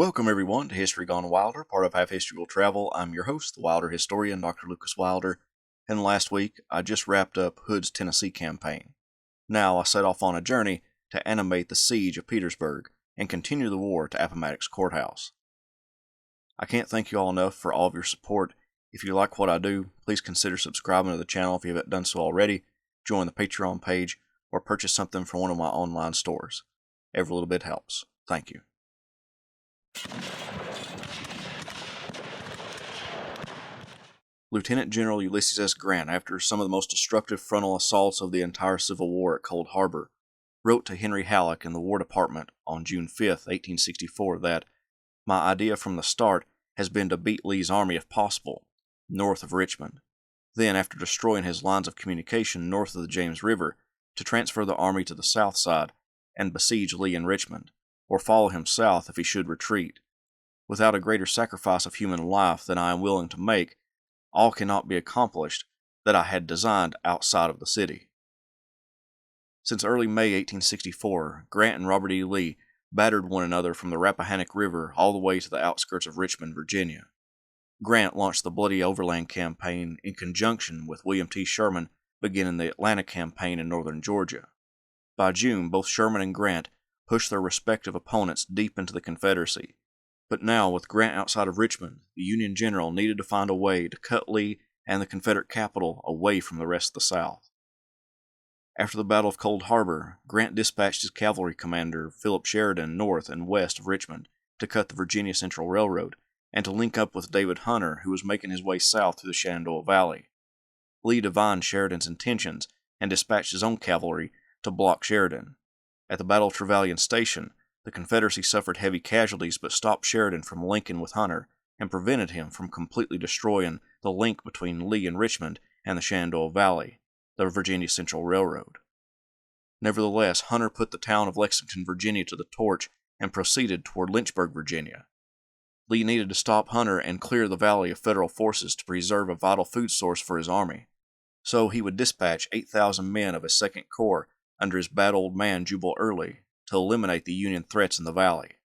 Welcome everyone to History Gone Wilder, part of Half History Will Travel. I'm your host, the Wilder historian, Dr. Lucas Wilder, and last week I just wrapped up Hood's Tennessee campaign. Now I set off on a journey to animate the Siege of Petersburg and continue the war to Appomattox Courthouse. I can't thank you all enough for all of your support. If you like what I do, please consider subscribing to the channel if you haven't done so already, join the Patreon page, or purchase something from one of my online stores. Every little bit helps. Thank you. Lieutenant General Ulysses S. Grant, after some of the most destructive frontal assaults of the entire Civil War at Cold Harbor, wrote to Henry Halleck in the War Department on June 5, 1864 that, "My idea from the start has been to beat Lee's army if possible, north of Richmond. Then, after destroying his lines of communication north of the James River, to transfer the army to the south side and besiege Lee in Richmond, or follow him south if he should retreat. Without a greater sacrifice of human life than I am willing to make, all cannot be accomplished that I had designed outside of the city." Since early May 1864, Grant and Robert E. Lee battered one another from the Rappahannock River all the way to the outskirts of Richmond, Virginia. Grant launched the bloody Overland Campaign in conjunction with William T. Sherman beginning the Atlanta Campaign in northern Georgia. By June, both Sherman and Grant pushed their respective opponents deep into the Confederacy. But now, with Grant outside of Richmond, the Union general needed to find a way to cut Lee and the Confederate capital away from the rest of the South. After the Battle of Cold Harbor, Grant dispatched his cavalry commander, Philip Sheridan, north and west of Richmond to cut the Virginia Central Railroad and to link up with David Hunter, who was making his way south through the Shenandoah Valley. Lee divined Sheridan's intentions and dispatched his own cavalry to block Sheridan. At the Battle of Trevelyan Station, the Confederacy suffered heavy casualties but stopped Sheridan from linking with Hunter and prevented him from completely destroying the link between Lee and Richmond and the Shenandoah Valley, the Virginia Central Railroad. Nevertheless, Hunter put the town of Lexington, Virginia to the torch and proceeded toward Lynchburg, Virginia. Lee needed to stop Hunter and clear the valley of Federal forces to preserve a vital food source for his army. So he would dispatch 8,000 men of his Second Corps under his bad old man Jubal Early to eliminate the Union threats in the valley.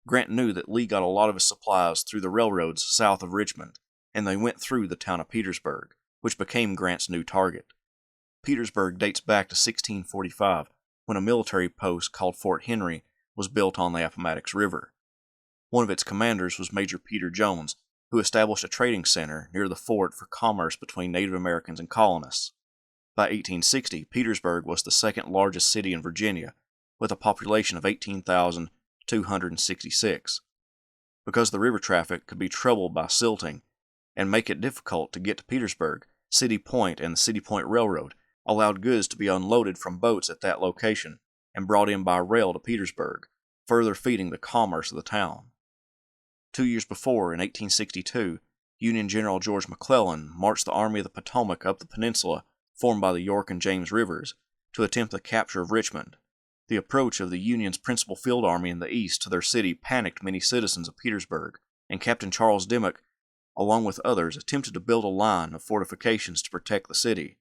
Grant knew that Lee got a lot of his supplies through the railroads south of Richmond, and they went through the town of Petersburg, which became Grant's new target. Petersburg dates back to 1645, when a military post called Fort Henry was built on the Appomattox River. One of its commanders was Major Peter Jones, who established a trading center near the fort for commerce between Native Americans and colonists. By 1860, Petersburg was the second largest city in Virginia, with a population of 18,266. Because the river traffic could be troubled by silting and make it difficult to get to Petersburg, City Point and the City Point Railroad allowed goods to be unloaded from boats at that location and brought in by rail to Petersburg, further feeding the commerce of the town. 2 years before, in 1862, Union General George McClellan marched the Army of the Potomac up the peninsula formed by the York and James Rivers to attempt the capture of Richmond. The approach of the Union's principal field army in the east to their city panicked many citizens of Petersburg, and Captain Charles Dimmock, along with others, attempted to build a line of fortifications to protect the city.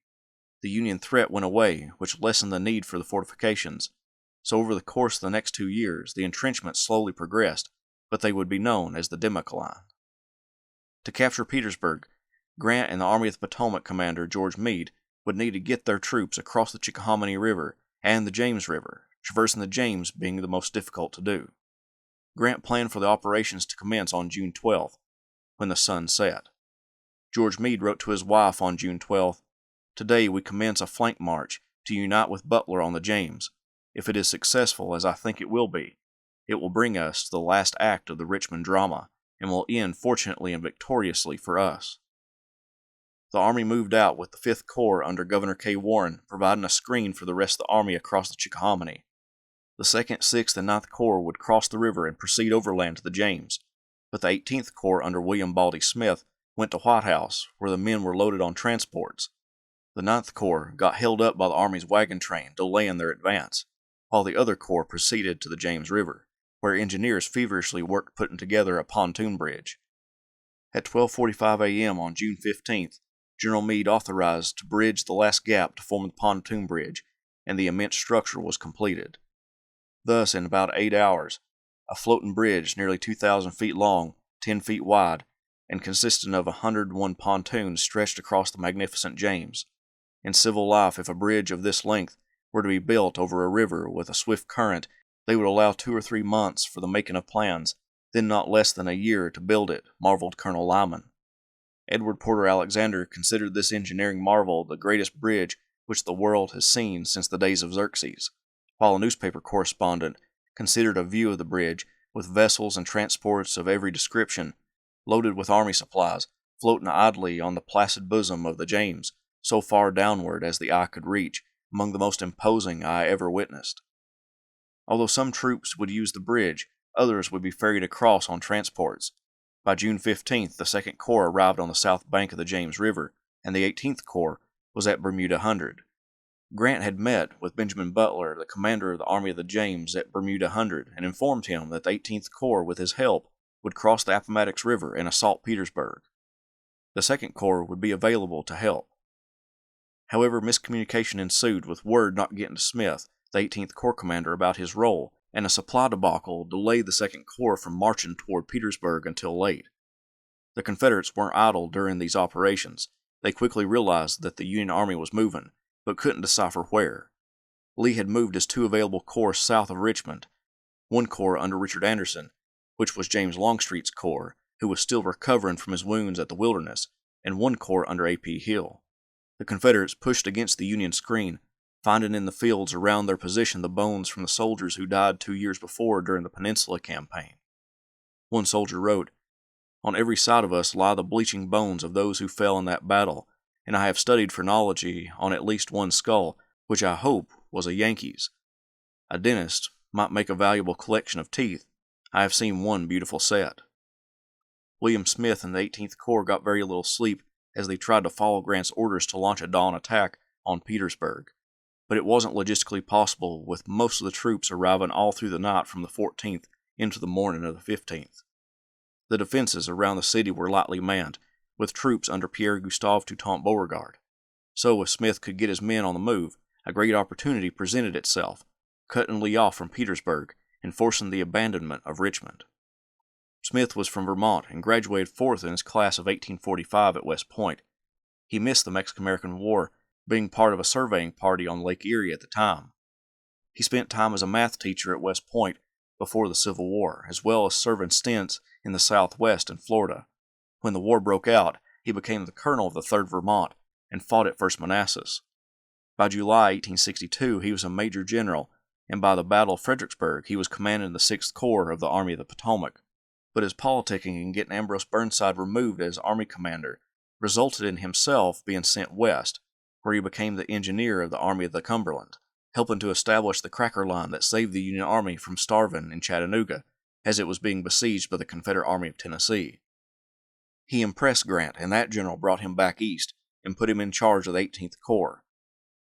The Union threat went away, which lessened the need for the fortifications, so over the course of the next 2 years, the entrenchments slowly progressed, but they would be known as the Dimmock Line. To capture Petersburg, Grant and the Army of the Potomac commander George Meade would need to get their troops across the Chickahominy River and the James River, traversing the James being the most difficult to do. Grant planned for the operations to commence on June 12th, when the sun set. George Meade wrote to his wife on June 12th, "Today we commence a flank march to unite with Butler on the James. If it is successful, as I think it will be, it will bring us to the last act of the Richmond drama, and will end fortunately and victoriously for us." The army moved out with the 5th Corps under Governor K. Warren providing a screen for the rest of the army across the Chickahominy. The 2nd, 6th, and 9th Corps would cross the river and proceed overland to the James, but the 18th Corps under William Baldy Smith went to White House, where the men were loaded on transports. The 9th Corps got held up by the Army's wagon train, delaying their advance, while the other corps proceeded to the James River, where engineers feverishly worked putting together a pontoon bridge. At 12:45 a.m. on June 15th, General Meade authorized to bridge the last gap to form the pontoon bridge, and the immense structure was completed. Thus, in about 8 hours, a floating bridge nearly 2,000 feet long, 10 feet wide, and consisting of 101 pontoons stretched across the magnificent James. In civil life, if a bridge of this length were to be built over a river with a swift current, they would allow 2 or 3 months for the making of plans, then not less than a year to build it, marveled Colonel Lyman. Edward Porter Alexander considered this engineering marvel the greatest bridge which the world has seen since the days of Xerxes, while a newspaper correspondent considered a view of the bridge, with vessels and transports of every description, loaded with army supplies, floating idly on the placid bosom of the James, so far downward as the eye could reach, among the most imposing I ever witnessed. Although some troops would use the bridge, others would be ferried across on transports. By June 15th, the 2nd Corps arrived on the south bank of the James River, and the 18th Corps was at Bermuda Hundred. Grant had met with Benjamin Butler, the commander of the Army of the James, at Bermuda Hundred, and informed him that the 18th Corps, with his help, would cross the Appomattox River and assault Petersburg. The 2nd Corps would be available to help. However, miscommunication ensued, with word not getting to Smith, the 18th Corps commander, about his role, and a supply debacle delayed the 2nd Corps from marching toward Petersburg until late. The Confederates weren't idle during these operations. They quickly realized that the Union Army was moving, but couldn't decipher where. Lee had moved his 2 available corps south of Richmond, one corps under Richard Anderson, which was James Longstreet's corps, who was still recovering from his wounds at the Wilderness, and one corps under A.P. Hill. The Confederates pushed against the Union screen, finding in the fields around their position the bones from the soldiers who died 2 years before during the Peninsula Campaign. One soldier wrote, "On every side of us lie the bleaching bones of those who fell in that battle, and I have studied phrenology on at least one skull, which I hope was a Yankee's. A dentist might make a valuable collection of teeth. I have seen one beautiful set." William Smith and the 18th Corps got very little sleep as they tried to follow Grant's orders to launch a dawn attack on Petersburg, but it wasn't logistically possible, with most of the troops arriving all through the night from the 14th into the morning of the 15th. The defenses around the city were lightly manned, with troops under Pierre Gustave Toutant Beauregard. So if Smith could get his men on the move, a great opportunity presented itself, cutting Lee off from Petersburg and forcing the abandonment of Richmond. Smith was from Vermont and graduated 4th in his class of 1845 at West Point. He missed the Mexican-American War, being part of a surveying party on Lake Erie at the time. He spent time as a math teacher at West Point before the Civil War, as well as serving stints in the Southwest and Florida. When the war broke out, he became the colonel of the 3rd Vermont and fought at First Manassas. By July 1862, he was a major general, and by the Battle of Fredericksburg, he was commanding the 6th Corps of the Army of the Potomac. But his politicking in getting Ambrose Burnside removed as Army commander resulted in himself being sent west, where he became the engineer of the Army of the Cumberland, helping to establish the cracker line that saved the Union Army from starving in Chattanooga as it was being besieged by the Confederate Army of Tennessee. He impressed Grant, and that general brought him back east and put him in charge of the 18th Corps.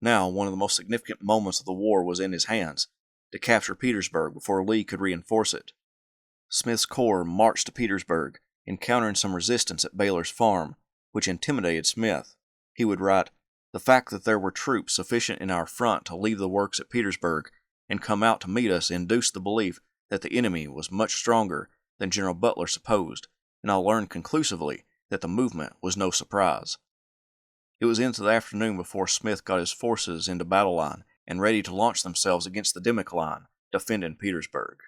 Now, one of the most significant moments of the war was in his hands, to capture Petersburg before Lee could reinforce it. Smith's corps marched to Petersburg, encountering some resistance at Baylor's farm, which intimidated Smith. He would write, "The fact that there were troops sufficient in our front to leave the works at Petersburg and come out to meet us induced the belief that the enemy was much stronger than General Butler supposed, and I learned conclusively that the movement was no surprise." It was into the afternoon before Smith got his forces into battle line and ready to launch themselves against the Dimmock line, defending Petersburg.